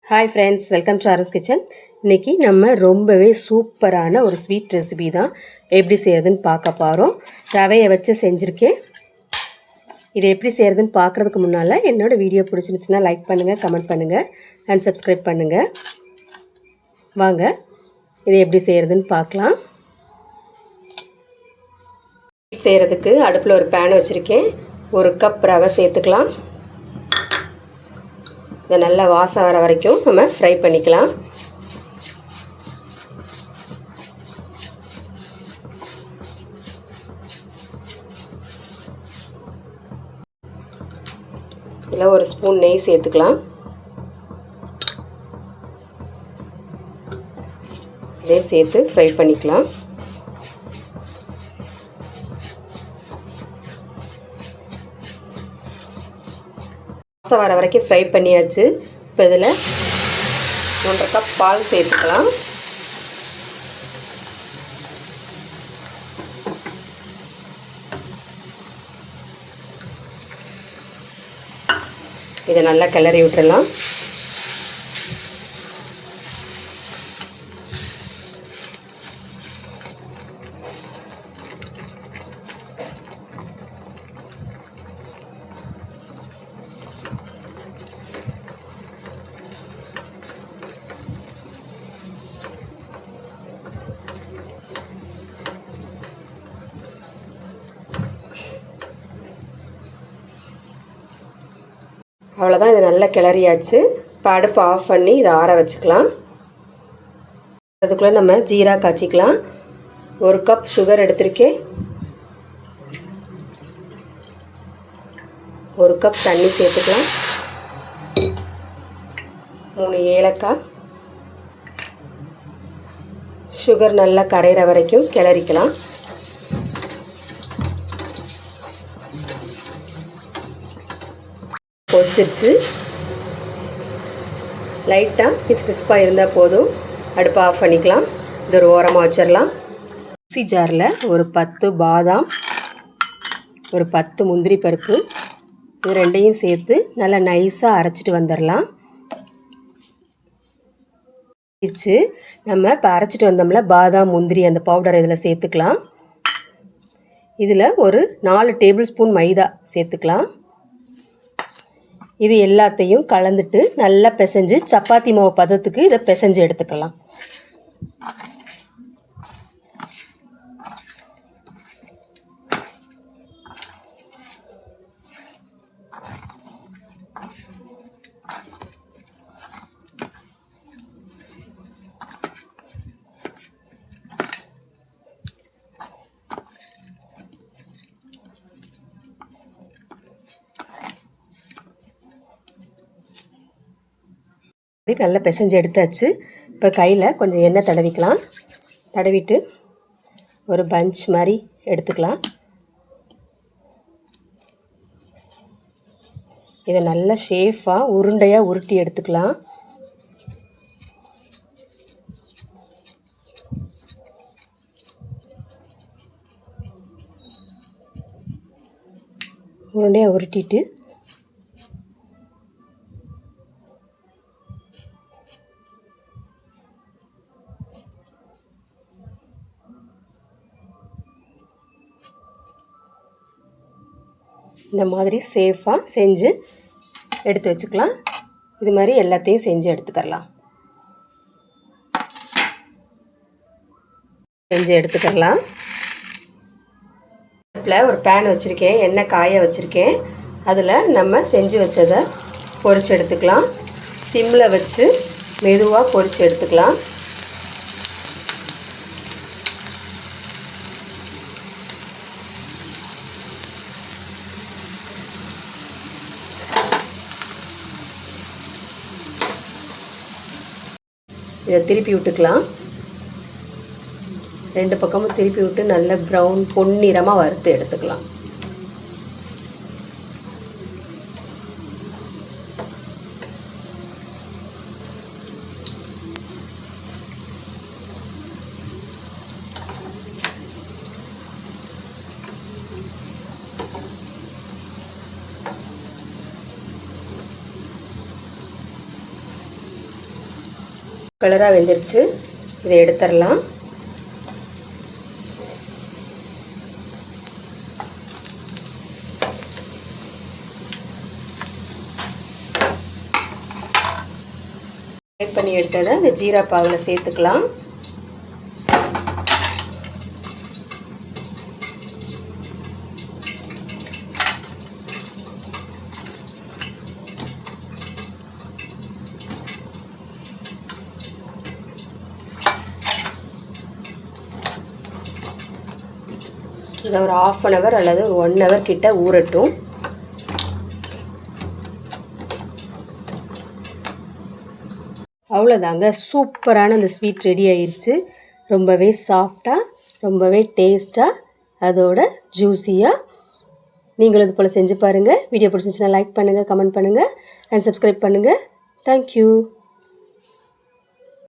Hi friends, welcome to RS kitchen. இன்றைக்கி நம்ம ரொம்பவே சூப்பரான ஒரு ஸ்வீட் ரெசிபி தான் எப்படி செய்யறதுன்னு பார்க்க போகிறோம். ரவையை வச்சு செஞ்சுருக்கேன். இதை எப்படி செய்கிறதுன்னு பார்க்குறதுக்கு முன்னால் என்னோடய வீடியோ பிடிச்சிருந்துச்சுன்னா லைக் பண்ணுங்கள், கமெண்ட் பண்ணுங்கள் அண்ட் சப்ஸ்கிரைப் பண்ணுங்கள். வாங்க இதை எப்படி செய்கிறதுன்னு பார்க்கலாம். ஸ்வீட் செய்கிறதுக்கு அடுப்பில் ஒரு பேன் வச்சுருக்கேன். 1 கப் ரவை சேர்த்துக்கலாம். இதை நல்லா வாசம் வர வரைக்கும் நம்ம ஃப்ரை பண்ணிக்கலாம். இதில் 1 ஸ்பூன் நெய் சேர்த்துக்கலாம். இதையும் சேர்த்து ஃப்ரை பண்ணிக்கலாம். வாசம் வர வரைக்கும் ஃப்ரை பண்ணியாச்சு. இப்போ இதில் 1.5 கப் பால் சேர்த்துக்கலாம். இதை நல்லா கிளறி விட்டுறலாம். அவ்வளோதான், இது நல்லா கிளறியாச்சு. இப்போ அடுப்பு ஆஃப் பண்ணி இதை ஆற வச்சுக்கலாம். அதுக்குள்ளே நம்ம ஜீரா காய்ச்சிக்கலாம். 1 கப் சுகர் எடுத்திருக்கேன். 1 கப் தண்ணி சேர்த்துக்கலாம். 3 ஏலக்காய். சுகர் நல்லா கரையிற வரைக்கும் கிளறிக்கலாம். கொதிச்சிருச்சு. லைட்டாக பிசுபிசுப்பாக இருந்தால் போதும். அடுப்பை ஆஃப் பண்ணிக்கலாம். இது ஒரு ஓரமாக வச்சிடலாம். மிக்ஸி ஜாரில் ஒரு 10 பாதாம், ஒரு 10 முந்திரி பருப்பு, இது ரெண்டையும் சேர்த்து நல்லா நைஸாக அரைச்சிட்டு வந்துடலாம். நம்ம இப்போ அரைச்சிட்டு வந்தோம்ல பாதாம் முந்திரி, அந்த பவுடர் இதில் சேர்த்துக்கலாம். இதில் ஒரு 4 டேபிள் ஸ்பூன் மைதா சேர்த்துக்கலாம். இது எல்லாத்தையும் கலந்துட்டு நல்லா பிசைஞ்சு சப்பாத்தி மாவு பதத்துக்கு இதை பிசைஞ்சு எடுத்துக்கலாம். நல்லா பிசைஞ்சு எடுத்தாச்சு. இப்போ கையில் கொஞ்சம் எண்ணெய் தடவிக்கலாம். தடவிட்டு ஒரு பஞ்ச் மாதிரி எடுத்துக்கலாம். இதை நல்லா ஷேஃபாக உருண்டையாக உருட்டி எடுத்துக்கலாம். உருண்டையாக உருட்டிட்டு இந்த மாதிரி சேஃபாக செஞ்சு எடுத்து வச்சுக்கலாம். இது மாதிரி எல்லாத்தையும் செஞ்சு எடுத்துக்கலாம். அடுப்பில் ஒரு பேன் வச்சுருக்கேன். எண்ணெய் காய வச்சுருக்கேன். அதில் நம்ம செஞ்சு வச்சதை பொரிச்சு எடுத்துக்கலாம். சிம்மில் வச்சு மெதுவாக பொரிச்சு எடுத்துக்கலாம். இதை திருப்பி விட்டுக்கலாம். 2 பக்கமும் திருப்பி விட்டு நல்ல ப்ரௌன் பொன்னிறமாக வறுத்து எடுத்துக்கலாம். கலராக வெந்துருச்சு. இதை எடுத்துடலாம். ஃப்ரை பண்ணி எடுத்ததை இந்த ஜீரா பாகில் சேர்த்துக்கலாம். இதை ஒரு 1/2 அன் ஹவர் அல்லது 1 ஹவர் கிட்ட ஊறட்டும். அவ்வளோதாங்க, சூப்பரான அந்த ஸ்வீட் ரெடி ஆயிடுச்சு. ரொம்பவே சாஃப்டாக, ரொம்பவே டேஸ்ட்டாக, அதோட ஜூஸியாக. நீங்களும் இது போல் செஞ்சு பாருங்கள். வீடியோ பிடிச்சிருந்துச்சுன்னா லைக் பண்ணுங்கள், கமெண்ட் பண்ணுங்கள் அண்ட் சப்ஸ்கிரைப் பண்ணுங்கள். தேங்க்யூ.